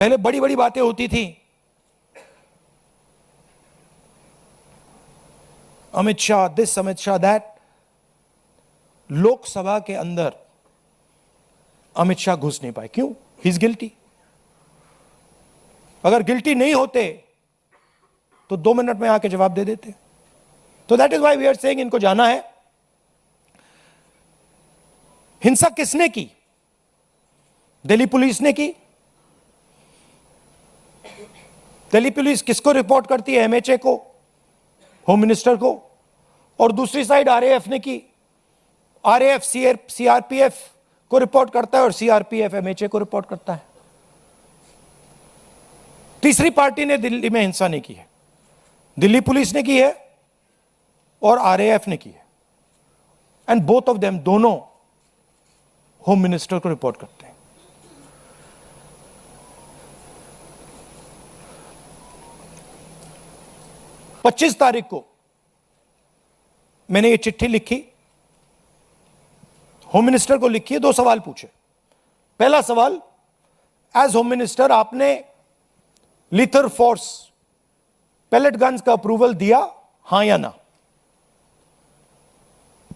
पहले बड़ी बड़ी बातें होती थी, अमित शाह दिस, अमित शाह दैट। लोकसभा के अंदर अमित शाह घुस नहीं पाए। क्यों? He is guilty. अगर गिल्टी नहीं होते तो 2 मिनट में आके जवाब दे देते। तो that is why we are saying इनको जाना है। हिंसा किसने की? दिल्ली पुलिस ने की। दिल्ली पुलिस किसको रिपोर्ट करती है? एमएचए को, होम मिनिस्टर को। और दूसरी साइड आरएएफ ने की। आरएएफ सीआरपीएफ को रिपोर्ट करता है और सीआरपीएफ एमएचए को रिपोर्ट करता है। तीसरी पार्टी ने दिल्ली में हिंसा नहीं की है। दिल्ली पुलिस ने की है और आरएएफ ने की है। एंड बोथ ऑफ देम, दोनों होम मिनिस्टर को रिपोर्ट करते हैं। पच्चीस तारीख को मैंने ये चिट्ठी लिखी, होम मिनिस्टर को लिखी है। 2 सवाल पूछे। पहला सवाल, एज होम मिनिस्टर आपने लीथर फोर्स पैलेट गन्स का अप्रूवल दिया, हां या ना?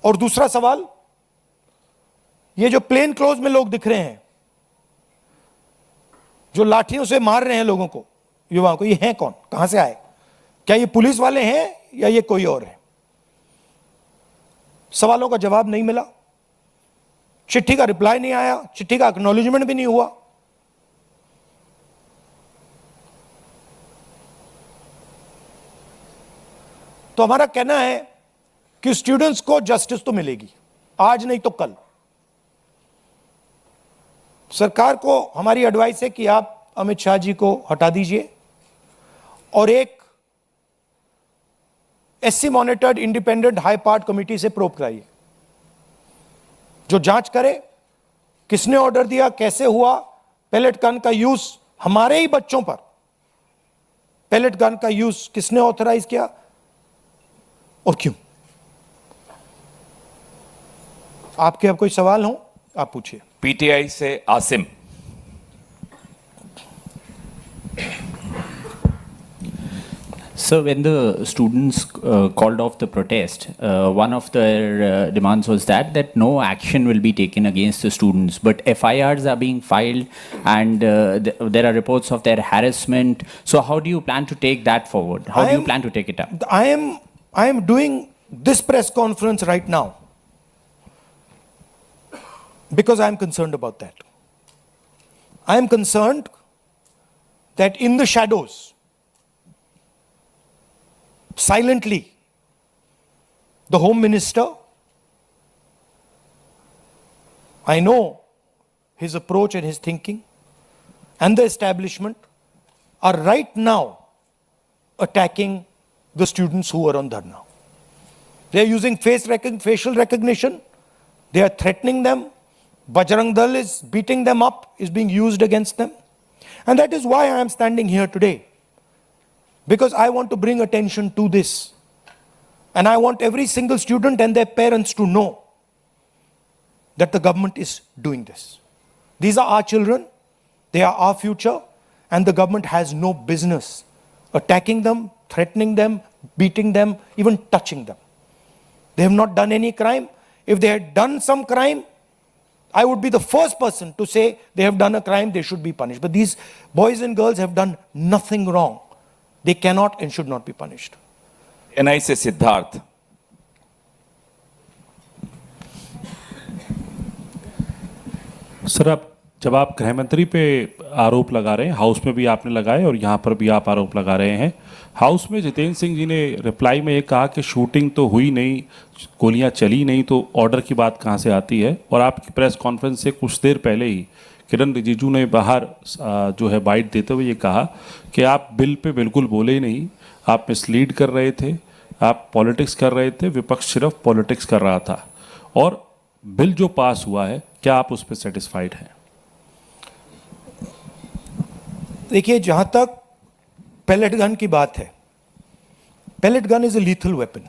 और दूसरा सवाल, ये जो प्लेन क्लोज में लोग दिख रहे हैं, जो लाठियों से मार रहे हैं लोगों को, युवाओं को, ये हैं कौन? कहां से आए? क्या ये पुलिस वाले हैं या ये कोई और है? सवालों का जवाब नहीं मिला। चिट्ठी का रिप्लाई नहीं आया, चिट्ठी का एक्नॉलेजमेंट भी नहीं हुआ। तो हमारा कहना है कि स्टूडेंट्स को जस्टिस तो मिलेगी, आज नहीं तो कल। सरकार को हमारी एडवाइस है कि आप अमित शाह जी को हटा दीजिए और एक SC monitored independent high part committee से प्रोब कराइए, जो जांच करे किसने ऑर्डर दिया, कैसे हुआ, पैलेट गन का यूज, हमारे ही बच्चों पर पैलेट गन का यूज किसने ऑथराइज किया और क्यों। आपके अब कोई सवाल हो आप पूछिए। पीटीआई से Asim. So when the students called off the protest, one of their demands was that no action will be taken against the students, but FIRs are being filed and there are reports of their harassment. So how do you plan to take that forward? How do you plan to take it up? I am doing this press conference right now because I am concerned about that. I am concerned that in the shadows, silently, the Home Minister, I know his approach and his thinking, and the establishment are right now attacking the students who are on dharna. They are using facial recognition. They are threatening them. Bajrang Dal is beating them up, is being used against them. And that is why I am standing here today. Because I want to bring attention to this. And I want every single student and their parents to know that the government is doing this. These are our children, they are our future, and the government has no business attacking them, threatening them, beating them, even touching them. They have not done any crime. If they had done some crime, I would be the first person to say they have done a crime, they should be punished. But these boys and girls have done nothing wrong. They cannot and should not be punished. ANI से Siddharth. Sir, जब आप गृह मंत्री पे आरोप लगा रहे हैं, हाउस में भी आपने लगाए और यहाँ पर भी आप आरोप लगा रहे हैं। हाउस में जितेंद्र सिंह जी ने रिप्लाई में ये कहा कि शूटिंग तो हुई नहीं, गोलियाँ चली नहीं, तो ऑर्डर की बात कहाँ से आती है? और आपकी प्रेस कॉन्फ्रेंस से कुछ देर पहले ही किरण रिजिजू ने बाहर जो है बाइट देते हुए ये कहा कि आप बिल पे बिल्कुल बोले ही नहीं, आप मिसलीड कर रहे थे, आप पॉलिटिक्स कर रहे थे, विपक्ष सिर्फ पॉलिटिक्स कर रहा था। और बिल जो पास हुआ है, क्या आप उस पर सेटिस्फाइड हैं? देखिए, जहां तक पैलेट गन की बात है, pellet gun is a lethal weapon.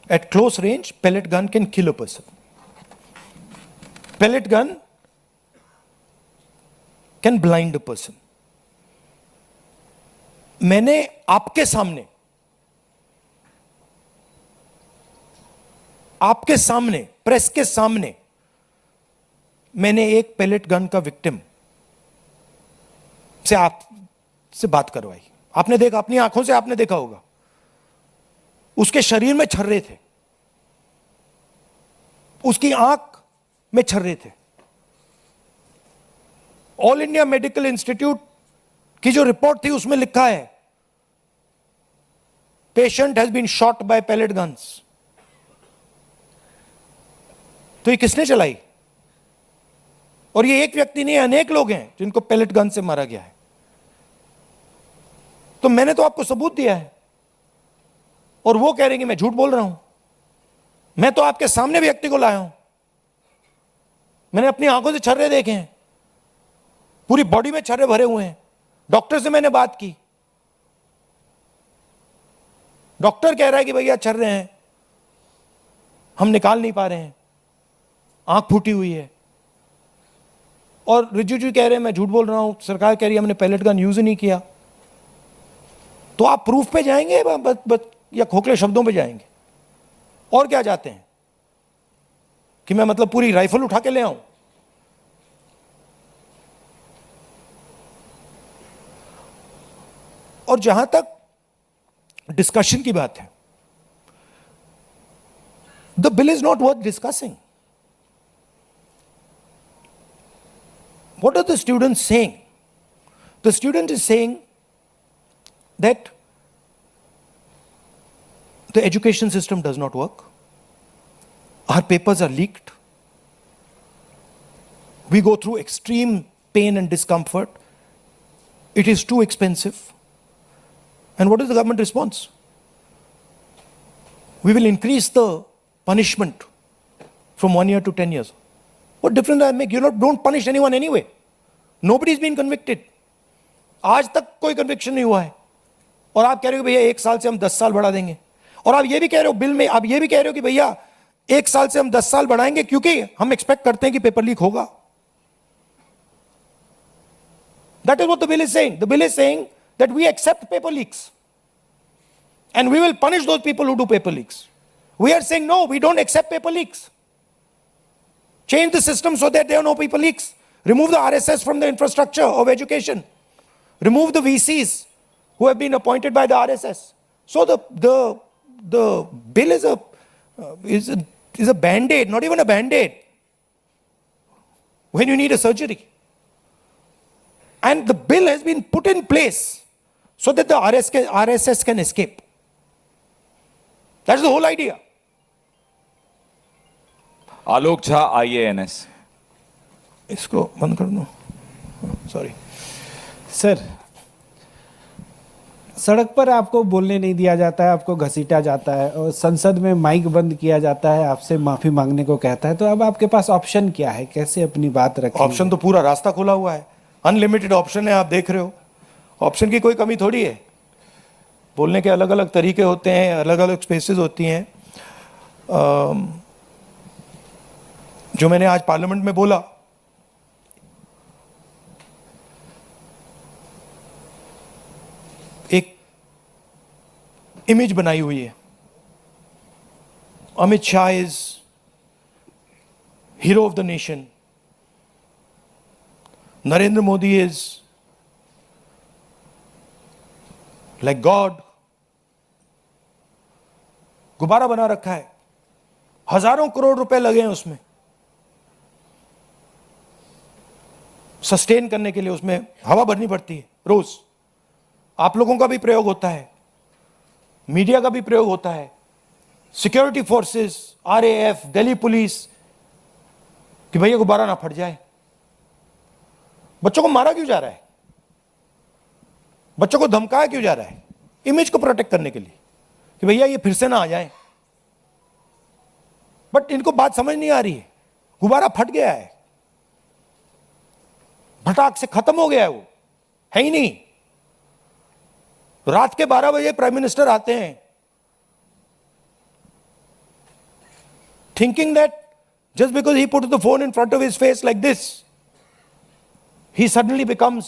Eight close range, pellet gun can kill a person. Pellet gun can blind a person. मैंने आपके सामने प्रेस के सामने मैंने एक पेलेट गन का विक्टिम से आपसे बात करवाई। आपने देखा, अपनी आंखों से आपने देखा होगा, उसके शरीर में छर्रे थे, उसकी आंख में छर्रे थे। ऑल इंडिया मेडिकल इंस्टीट्यूट की जो रिपोर्ट थी उसमें लिखा है patient has been shot by pellet guns. तो ये किसने चलाई? और ये एक व्यक्ति नहीं, अनेक लोग हैं जिनको पेलेट गन से मारा गया है। तो मैंने तो आपको सबूत दिया है और वो कह रहे हैं कि मैं झूठ बोल रहा हूं। मैं तो आपके सामने व्यक्ति को लाया हूं, मैंने अपनी आंखों से छर्रे देखे हैं, पूरी बॉडी में छर्रे भरे हुए हैं। डॉक्टर से मैंने बात की, डॉक्टर कह रहा है कि भैया छर्रे हैं, हम निकाल नहीं पा रहे हैं, आंख फूटी हुई है। और रिजिजू कह रहे हैं मैं झूठ बोल रहा हूं, सरकार कह रही है हमने पेलेट गन यूज ही नहीं किया। तो आप प्रूफ पे जाएंगे या खोखले शब्दों पे जाएंगे? और क्या चाहते हैं कि मैं मतलब पूरी राइफल उठा के ले आऊं? और जहां तक डिस्कशन की बात है, the bill is not worth discussing. What are the students saying? The student is saying that the education system does not work. Our papers are leaked. We go through extreme pain and discomfort. It is too expensive. And what is the government response? We will increase the punishment from 1 year to 10 years. What difference does that make? You don't punish anyone anyway. Nobody's been convicted. आज तक कोई conviction नहीं हुआ है और आप कह रहे हो भैया 1 साल से हम 10 साल बढ़ा देंगे। और आप ये भी कह रहे हो बिल में, आप ये भी कह रहे हो कि भैया 1 साल से हम 10 साल बढ़ाएंगे क्योंकि हम एक्सपेक्ट करते हैं कि पेपर लीक होगा। That is what the bill is saying. The bill is saying that we accept paper leaks and we will punish those people who do paper leaks. We are saying no, we don't accept paper leaks. Change the system so that there are no paper leaks. Remove the RSS from the infrastructure of education. Remove the VCs who have been appointed by the RSS. So the bill is a band-aid, not even a band-aid, when you need a surgery. And the bill has been put in place so that the RSS can escape. That's the whole idea. Alok Jha IANS। इसको बंद कर दो, sorry sir. सड़क पर आपको बोलने नहीं दिया जाता है, आपको घसीटा जाता है और संसद में माइक बंद किया जाता है, आपसे माफी मांगने को कहता है। तो अब आपके पास ऑप्शन क्या है, कैसे अपनी बात रखें? ऑप्शन तो पूरा रास्ता खुला हुआ है, अनलिमिटेड ऑप्शन है, आप देख रहे हो। ऑप्शन की कोई कमी थोड़ी है। बोलने के अलग अलग तरीके होते हैं, अलग अलग स्पेसेस होती हैं। जो मैंने आज पार्लियामेंट में बोला, एक इमेज बनाई हुई है, Amit Shah is hero of the nation, Narendra Modi is like God. गुब्बारा बना रखा है, हजारों करोड़ रुपए लगे हैं उसमें, सस्टेन करने के लिए उसमें हवा भरनी पड़ती है रोज। आप लोगों का भी प्रयोग होता है, मीडिया का भी प्रयोग होता है, security forces, RAF, Delhi police, कि भैया गुब्बारा ना फट जाए। बच्चों को मारा क्यों जा रहा है? बच्चों को धमकाया क्यों जा रहा है? इमेज को प्रोटेक्ट करने के लिए कि भैया ये फिर से ना आ जाए। बट इनको बात समझ नहीं आ रही है, गुब्बारा फट गया है, फटाक से खत्म हो गया है, वो है ही नहीं। रात के 12 बजे प्राइम मिनिस्टर आते हैं, thinking that just because he put the phone in front of his face like this, he suddenly becomes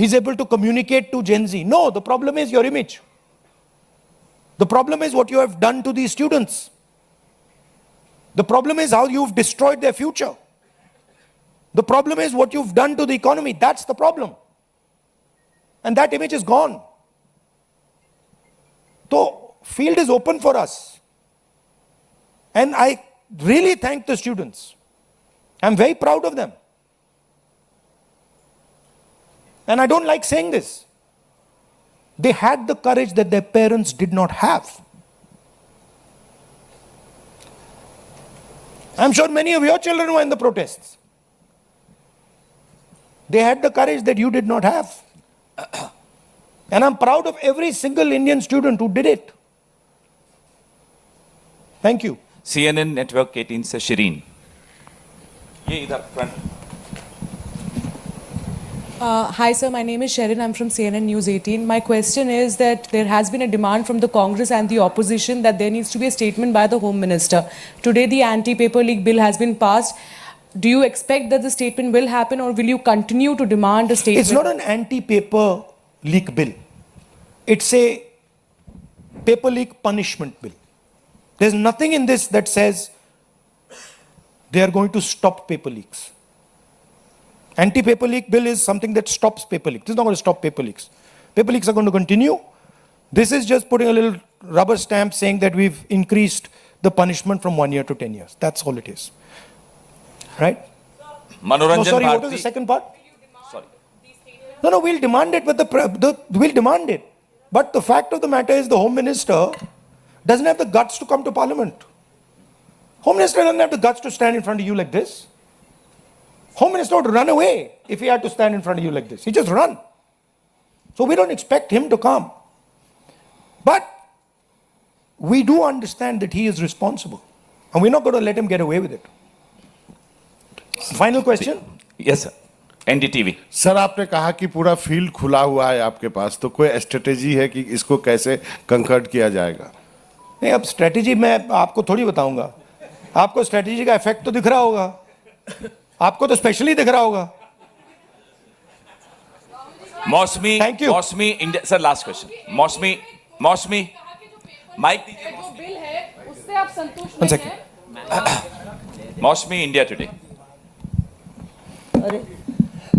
He's able to communicate to Gen Z. No, the problem is your image. The problem is what you have done to these students. The problem is how you've destroyed their future. The problem is what you've done to the economy. That's the problem. And that image is gone. So, field is open for us. And I really thank the students. I'm very proud of them. And I don't like saying this. They had the courage that their parents did not have. I'm sure many of your children were in the protests. They had the courage that you did not have. And I'm proud of every single Indian student who did it. Thank you. CNN network 18 से शिरीन, ये इधर front. Hi sir, my name is Sherin. I'm from CNN News 18. My question is that there has been a demand from the Congress and the opposition that there needs to be a statement by the Home Minister. Today the anti-paper leak bill has been passed. Do you expect that the statement will happen, or will you continue to demand a statement? It's not an anti-paper leak bill. It's a paper leak punishment bill. There's nothing in this that says they are going to stop paper leaks. Anti-paper leak bill is something that stops paper leaks. This is not going to stop paper leaks. Paper leaks are going to continue. This is just putting a little rubber stamp saying that we've increased the punishment from 1 year to 10 years. That's all it is. Right? No, मनोरंजन sorry, what was the Bharti, second part? sorry, No, we'll demand it, but we'll demand it. But the fact of the matter is the Home Minister doesn't have the guts to come to Parliament. Home Minister doesn't have the guts to stand in front of you like this. Home Minister would run away if he had to stand in front of you like this. He just run. So we don't expect him to come. But we do understand that he is responsible. And we're not going to let him get away with it. Final question? Yes sir, NDTV. Sir आपने कहा कि पूरा field खुला हुआ है आपके पास, तो कोई स्ट्रेटेजी है कि इसको कैसे कंकर्ड किया जाएगा? नहीं, अब स्ट्रेटेजी मैं आपको थोड़ी बताऊंगा। आपको स्ट्रेटेजी का इफेक्ट तो दिख रहा होगा, आपको तो स्पेशली दिख रहा होगा। मौसमी, Thank you. मौसमी इंडिया, सर लास्ट क्वेश्चन। मौसमी माइक दीजिए। जो बिल है उससे आप संतुष्ट One नहीं second. हैं? मौसमी इंडिया टुडे।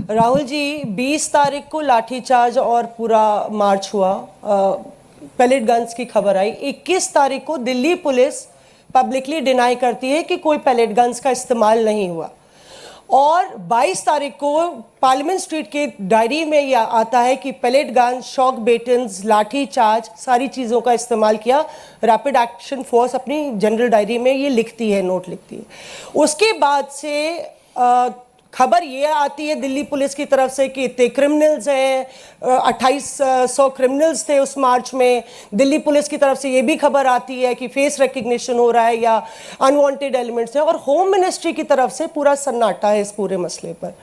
राहुल जी, 20 तारीख को लाठीचार्ज और पूरा मार्च हुआ, पैलेट गन्स की खबर आई। 21 तारीख को दिल्ली पुलिस पब्लिकली डिनाई करती है कि कोई पैलेट गन्स का इस्तेमाल नहीं हुआ, और 22 तारीख को पार्लियामेंट स्ट्रीट के डायरी में यह आता है कि पैलेट गन, शॉक बेटन्स, लाठीचार्ज, सारी चीज़ों का इस्तेमाल किया। रैपिड एक्शन फोर्स अपनी जनरल डायरी में ये लिखती है, नोट लिखती है। उसके बाद से खबर ये आती है दिल्ली पुलिस की तरफ से कि इतने क्रिमिनल्स हैं, 2800 क्रिमिनल्स थे उस मार्च में। दिल्ली पुलिस की तरफ से ये भी खबर आती है कि फेस रिकग्निशन हो रहा है या अनवांटेड एलिमेंट्स हैं, और होम मिनिस्ट्री की तरफ से पूरा सन्नाटा है इस पूरे मसले पर।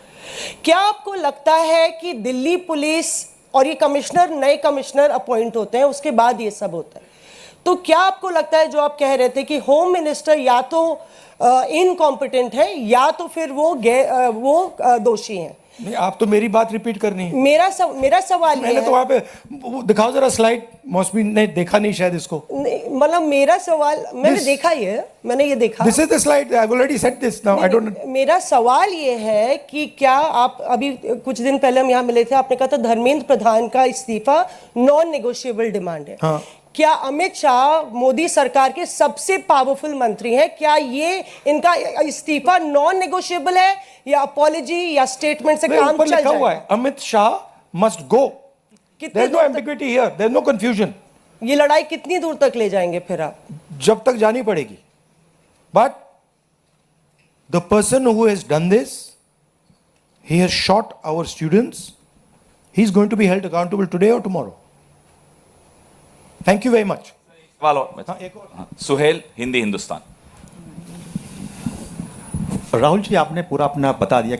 क्या आपको लगता है कि दिल्ली पुलिस और ये कमिश्नर, नए कमिश्नर अपॉइंट होते हैं, उसके बाद ये सब होता है, तो क्या आपको लगता है जो आप कह रहे थे कि होम मिनिस्टर या तो इनकॉम्पिटेंट है या तो फिर वो दोषी हैं? नहीं, आप तो मेरी बात रिपीट करनी है। मेरा सवाल ये मैंने है, तो वहां पे वो दिखाओ जरा स्लाइड। मौसमी ने देखा नहीं शायद इसको। मतलब मेरा सवाल, मैंने देखा ये, मैंने ये देखा। This is the slide, I have already said this now, I don't. मेरा सवाल ये है कि क्या आप, अभी कुछ दिन पहले हम यहाँ मिले थे, आपने कहा था धर्मेंद्र प्रधान का इस्तीफा नॉन नेगोशिएबल डिमांड है। हाँ। क्या अमित शाह मोदी सरकार के सबसे पावरफुल मंत्री हैं, क्या ये इनका इस्तीफा नॉन नेगोशिएबल है या अपॉलॉजी या स्टेटमेंट से काम ऊपर चल लिखा हुआ है जाएगा? Amit Shah must go. कितनी देयर इज नो दूर तक- ambiguity here, there is no confusion. ये लड़ाई कितनी दूर तक ले जाएंगे फिर आप? जब तक जानी पड़ेगी। But the person who has done this, he has shot our students, he is going to be held accountable today और tomorrow. Thank you very much. सवाल और, सुहेल, हिंदी हिंदुस्तान। राहुल जी, आपने पूरा अपना बता दिया